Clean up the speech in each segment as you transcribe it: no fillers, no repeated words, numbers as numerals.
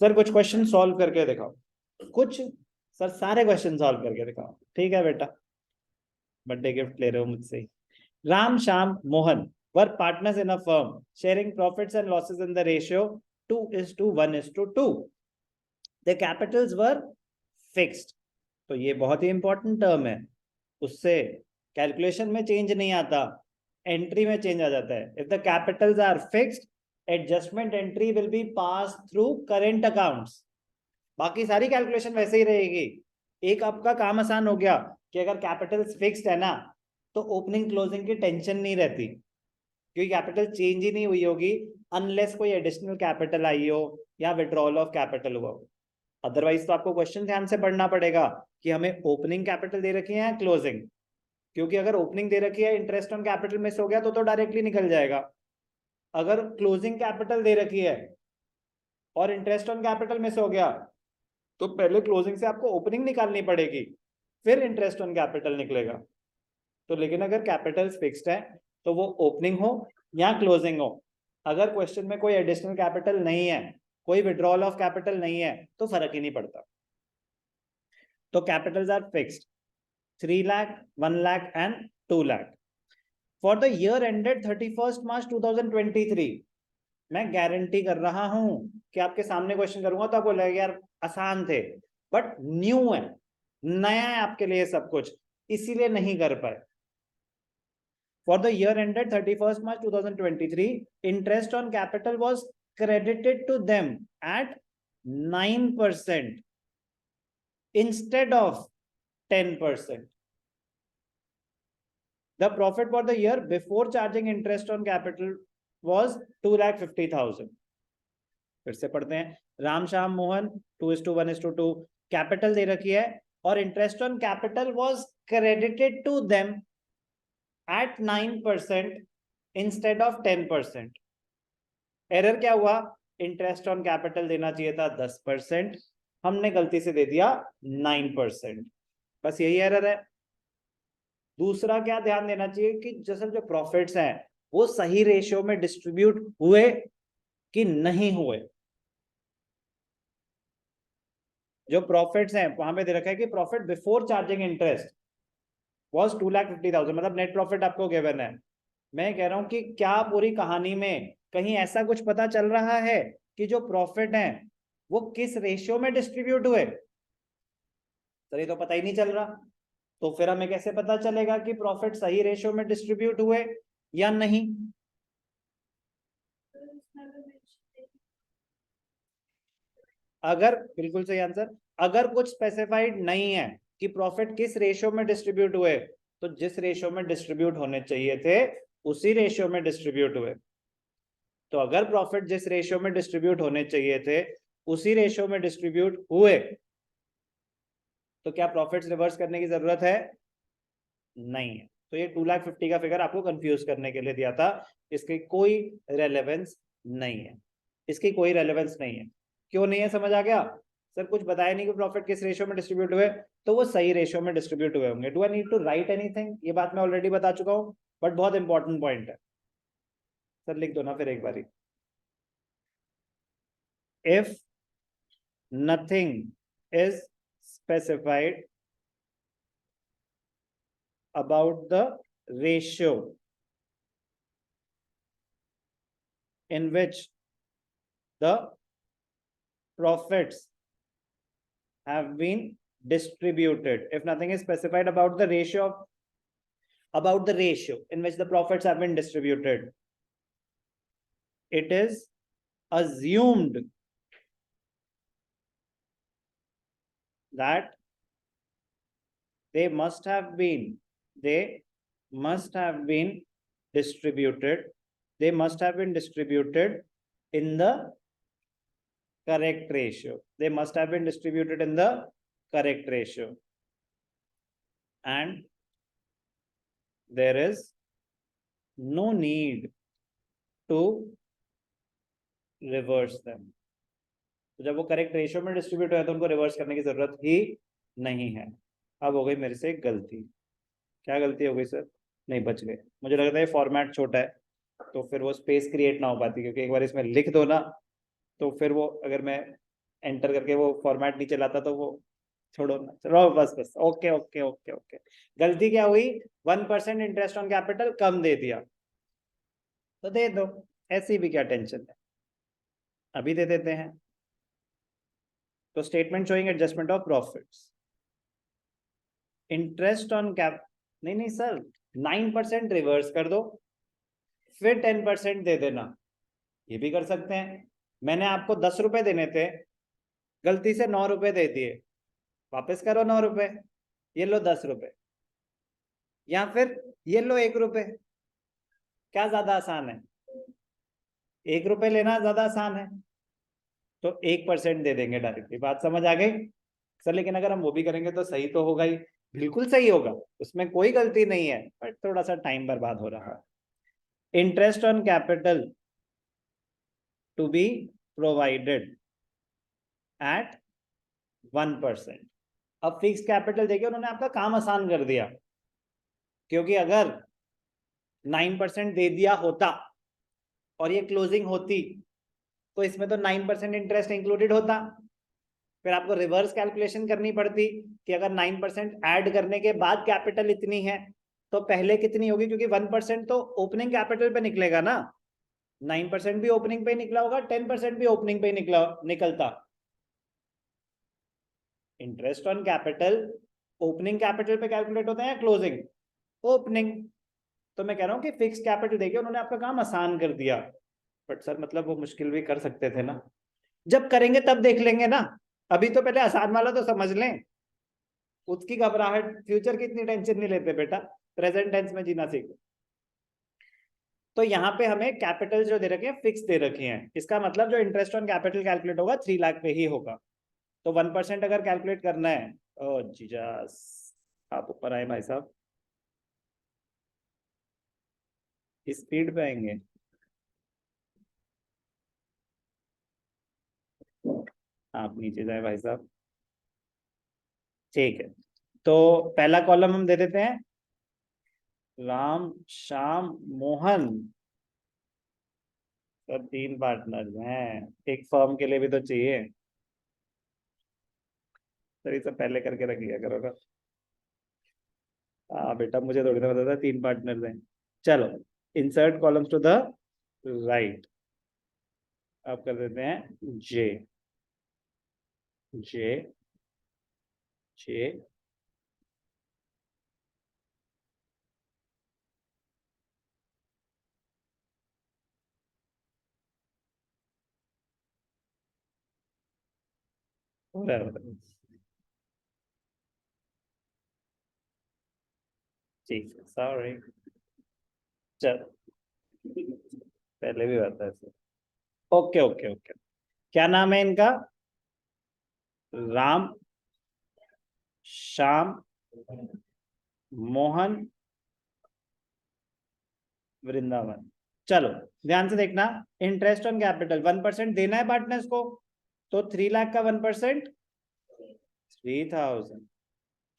Sir कुछ question solve करके दिखाओ। कुछ सर सारे क्वेश्चन सॉल्व करके दिखाओ। ठीक है बेटा, बर्थडे गिफ्ट ले रहे हो मुझसे ही। Ram Shyam Mohan were partners in a firm sharing profits and losses in the ratio 2:1:2। The capitals were fixed. तो ये बहुत ही इंपॉर्टेंट टर्म है, उससे कैलकुलेशन में चेंज नहीं आता, एंट्री में चेंज आ जाता है। If the capitals are fixed, adjustment entry will be pass through current accounts. बाकी सारी कैलकुलेशन वैसे ही रहेगी। एक आपका काम आसान हो गया कि अगर कैपिटल्स फिक्स्ड है ना, तो ओपनिंग क्लोजिंग की टेंशन नहीं रहती, क्योंकि कैपिटल चेंज ही नहीं हुई होगी अनलेस कोई एडिशनल कैपिटल आई हो या विड्रॉल ऑफ कैपिटल हुआ हो। अदरवाइज तो आपको क्वेश्चन ध्यान से पढ़ना पड़ेगा कि हमें ओपनिंग कैपिटल दे रखी है क्लोजिंग, क्योंकि अगर ओपनिंग दे रखी है इंटरेस्ट ऑन कैपिटल मिस हो गया तो डायरेक्टली निकल जाएगा। अगर क्लोजिंग कैपिटल दे रखी है और इंटरेस्ट ऑन कैपिटल मिस हो गया तो पहले क्लोजिंग से आपको ओपनिंग निकालनी पड़ेगी, फिर इंटरेस्ट ऑन कैपिटल निकलेगा। तो लेकिन अगर कैपिटल्स फिक्स्ड है तो वो ओपनिंग हो या क्लोजिंग हो, अगर क्वेश्चन में कोई एडिशनल कैपिटल नहीं है, कोई विड्रॉल ऑफ कैपिटल नहीं है, तो फर्क ही नहीं पड़ता। तो capitals are fixed 3 lakh, 1 lakh and 2 lakh for the year ended 31 March 2023। मैं गारंटी कर रहा हूं कि आपके सामने क्वेश्चन करूंगा तो आपको लगेगा यार आसान थे, बट न्यू है, नया है आपके लिए सब कुछ, इसीलिए नहीं कर पाए। For the year ended 31st March 2023, interest on capital was credited to them at 9% instead of 10%. The profit for the year before charging interest on capital was 2,50,000. फिर से पढ़ते हैं। राम श्याम मोहन 2:1:2 कैपिटल दे रखी है और interest on capital was credited to them at 9% instead of 10%. Error क्या हुआ? इंटरेस्ट ऑन कैपिटल देना चाहिए था 10%, हमने गलती से दे दिया 9%। बस यही एरर है। दूसरा क्या ध्यान देना चाहिए कि जैसे जो प्रॉफिट्स हैं वो सही रेशियो में डिस्ट्रीब्यूट हुए कि नहीं हुए। जो प्रॉफिट्स हैं वहां पे दे रखा है कि profit before charging interest was 2,50,000, मतलब नेट प्रॉफिट आपको गिवन है। मैं कह रहा हूं कि क्या पूरी कहानी में कहीं ऐसा कुछ पता चल रहा है कि जो प्रॉफिट है वो किस रेशियो में डिस्ट्रीब्यूट हुए? सर ये तो पता ही नहीं चल रहा। तो फिर हमें कैसे पता चलेगा कि प्रॉफिट सही रेशियो में डिस्ट्रीब्यूट हुए या नहीं? अगर बिल्कुल सही आंसर, अगर कुछ स्पेसिफाइड नहीं है कि प्रॉफिट किस रेशियो में डिस्ट्रीब्यूट हुए, तो जिस रेशियो में डिस्ट्रीब्यूट होने चाहिए थे उसी रेशियो में डिस्ट्रीब्यूट हुए। तो अगर प्रॉफिट जिस रेशियो में डिस्ट्रीब्यूट होने चाहिए थे उसी रेशियो में डिस्ट्रीब्यूट हुए, तो क्या प्रॉफिट्स रिवर्स करने की जरूरत है? नहीं है। तो ये 2,50,000 का फिगर आपको कंफ्यूज करने के लिए दिया था, इसकी कोई रेलेवेंस नहीं है, इसकी कोई रेलेवेंस नहीं है। क्यों नहीं है समझ आ गया? सर कुछ बताया नहीं कि प्रॉफिट किस रेशियो में डिस्ट्रीब्यूट हुए, तो वो सही रेशियो में डिस्ट्रीब्यूट हुए होंगे। Do I need to write anything? ये बात मैं ऑलरेडी बता चुका हूँ, बट बहुत इंपॉर्टेंट पॉइंट है। सर लिख दो ना फिर एक बारी। If nothing is specified about the ratio in which the profits have been distributed. If nothing is specified about the ratio in which the profits have been distributed, it is assumed that they must have been distributed in the correct ratio. They must have been distributed in the correct ratio. And there is no need to reverse them. तो जब वो correct ratio में distribute हुआ तो उनको reverse करने की जरूरत ही नहीं है। अब हो गई मेरे से एक गलती। क्या गलती हो गई सर? नहीं, बच गए। मुझे लगता है फॉर्मेट छोटा है तो फिर वो स्पेस क्रिएट ना हो पाती, क्योंकि एक बार इसमें लिख दो ना तो फिर वो अगर मैं एंटर करके वो फॉर्मेट नहीं चलाता तो वो छोड़ो ना, चलो बस बस, ओके ओके ओके ओके। गलती क्या हुई, 1% इंटरेस्ट ऑन कैपिटल कम दे दिया, तो दे दो, ऐसी भी क्या टेंशन है, अभी दे देते हैं। तो statement showing adjustment of profits, interest on cap, नहीं नहीं सर, 9% रिवर्स कर दो, फिर 10% दे देना, ये भी कर सकते हैं। मैंने आपको 10 रुपए देने थे, गलती से 9 रुपए दे दिए, वापस करो 9 रुपए, ये लो 10 रुपए, या फिर ये लो 1 रुपए, क्या ज्यादा आसान है, 1 रुपए लेना ज्यादा आसान है, तो 1% दे देंगे डायरेक्टली, बात समझ आ गई सर। लेकिन अगर हम वो भी करेंगे तो सही तो होगा ही, बिल्कुल सही होगा, उसमें कोई गलती नहीं है, बट थोड़ा सा टाइम बर्बाद हो रहा है। Interest on capital to be provided at 1%। अब फिक्स कैपिटल देखिए, उन्होंने आपका काम आसान कर दिया, क्योंकि अगर 9% दे दिया होता और ये क्लोजिंग होती, तो इसमें तो 9% इंटरेस्ट इंक्लूडेड होता, फिर आपको रिवर्स कैलकुलेशन करनी पड़ती कि अगर 9% ऐड करने के बाद कैपिटल इतनी है तो पहले कितनी होगी, क्योंकि 1% तो ओपनिंग कैपिटल पे निकलेगा ना, 9% भी ओपनिंग पे निकला होगा, 10% भी ओपनिंग पे निकलता। Interest on capital opening capital पे कैलकुलेट होता है या क्लोजिंग, ओपनिंग। तो मैं कह रहा हूं कि फिक्स कैपिटल देखिए, उन्होंने आपका काम आसान कर दिया, बट सर मतलब वो मुश्किल भी कर सकते थे ना, जब करेंगे तब देख लेंगे ना, अभी तो पहले आसान वाला तो समझ लें, उसकी घबराहट, फ्यूचर की इतनी टेंशन नहीं लेते बेटा, प्रेजेंट टेंस में जीना सीखो। तो यहाँ पे हमें कैपिटल जो दे रखे हैं फिक्स दे रखी हैं, इसका मतलब जो इंटरेस्ट ऑन कैपिटल कैलकुलेट होगा 3 लाख पे ही होगा। तो 1% अगर कैलकुलेट करना है, ओ जीजास, आप ऊपर आए भाई साहब, स्पीड पे आएंगे, आप नीचे जाए भाई साहब, ठीक है। तो पहला कॉलम हम दे देते हैं, राम श्याम मोहन, सब 3 पार्टनर्स हैं, एक फर्म के लिए भी तो चाहिए सर, ये सब पहले करके रख लिया करो ना। हाँ बेटा, मुझे थोड़ी ना पता था 3 पार्टनर्स हैं। चलो, insert columns to the right, आप कर देते हैं जे, जे, जे, ठीक है, सॉरी, चलो, पहले भी आता है। ओके ओके ओके, क्या नाम है इनका, राम श्याम मोहन वृंदावन। चलो, ध्यान से देखना, इंटरेस्ट ऑन कैपिटल 1% देना है पार्टनर्स को, तो 3 लाख का 1%, 3000।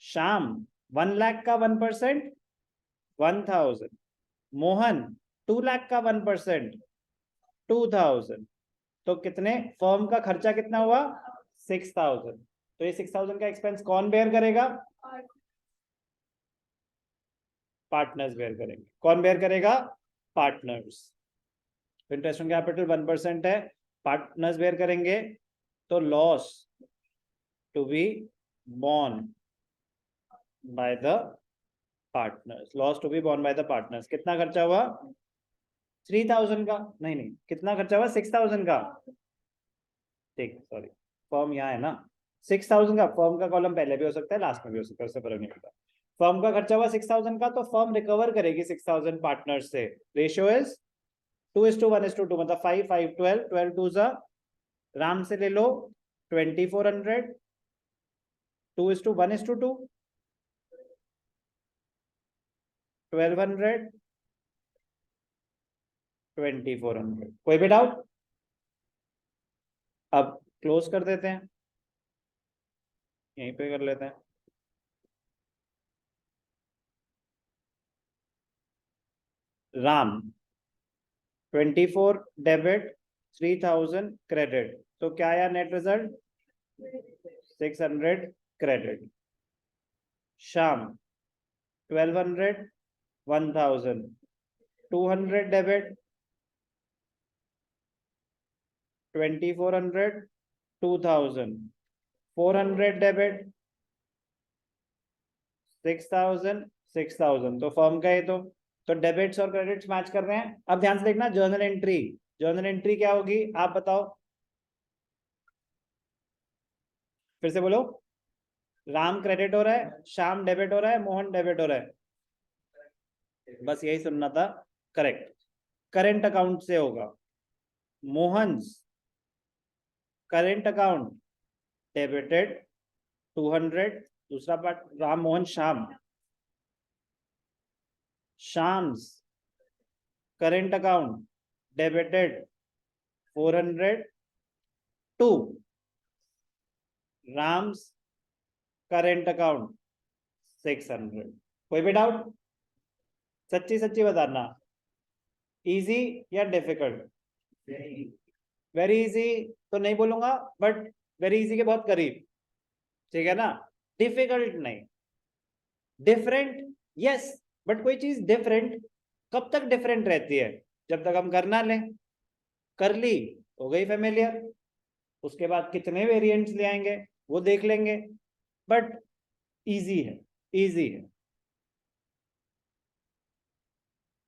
श्याम 1 लाख का 1%, 1000। मोहन 2 लाख का 1%, 2000। तो कितने, फर्म का खर्चा कितना हुआ, 6000। तो ये 6000 का एक्सपेंस कौन बेयर करेगा, पार्टनर्स बेयर करेंगे। कौन बेयर करेगा, पार्टनर्स। इंटरेस्ट ऑन कैपिटल 1% है, पार्टनर्स बेयर करेंगे, तो loss to be borne by the partners, loss to be borne by the partners. कितना खर्चा हुआ, 3000 का, नहीं नहीं, कितना खर्चा हुआ, 6000 का, ठीक, सॉरी, फर्म यहाँ है ना, 6000 का, फर्म का कॉलम पहले भी हो सकता है लास्ट में भी हो सकता है, उससे फर्क नहीं पड़ता। फर्म का खर्चा हुआ 6000 का, तो फर्म रिकवर करेगी 6000 पार्टनर से। रेशियो इज 2:1:2, मतलब 5 5 12, 12 2 जा, राम से ले लो 2400, 2:1:2, 1200, 2400। कोई भी डाउट, अब क्लोज कर देते हैं, यहीं पे कर लेते हैं। राम 24 डेबिट, 3000 क्रेडिट, तो क्या आया नेट रिजल्ट, 600 क्रेडिट, शाम 1200 1000, 200 डेबिट, 2400 2000, 400 डेबिट, 6000 6000। तो फर्म का ये तो डेबिट्स और क्रेडिट्स मैच कर रहे हैं। अब ध्यान से देखना, जर्नल एंट्री, जर्नल एंट्री क्या होगी आप बताओ, फिर से बोलो। राम क्रेडिट हो रहा है, श्याम डेबिट हो रहा है, मोहन डेबिट हो रहा है, बस यही सुनना था। करेक्ट, करेंट अकाउंट से होगा। मोहन करेंट अकाउंट डेबिटेड 200, दूसरा part Ram Mohan Shyam, Shyam's current account debited 400 to Ram's current account 600। कोई भी डाउट? सच्ची सच्ची बताना, इजी या डिफिकल्ट? वेरी इजी तो नहीं बोलूंगा, बट वेरी इजी के बहुत करीब, ठीक है ना। डिफिकल्ट नहीं, डिफरेंट यस, बट कोई चीज डिफरेंट कब तक डिफरेंट रहती है, जब तक हम कर ना लें। कर ली हो गई फेमिलियर, उसके बाद कितने वेरिएंट्स ले आएंगे वो देख लेंगे, बट इजी है, इजी है।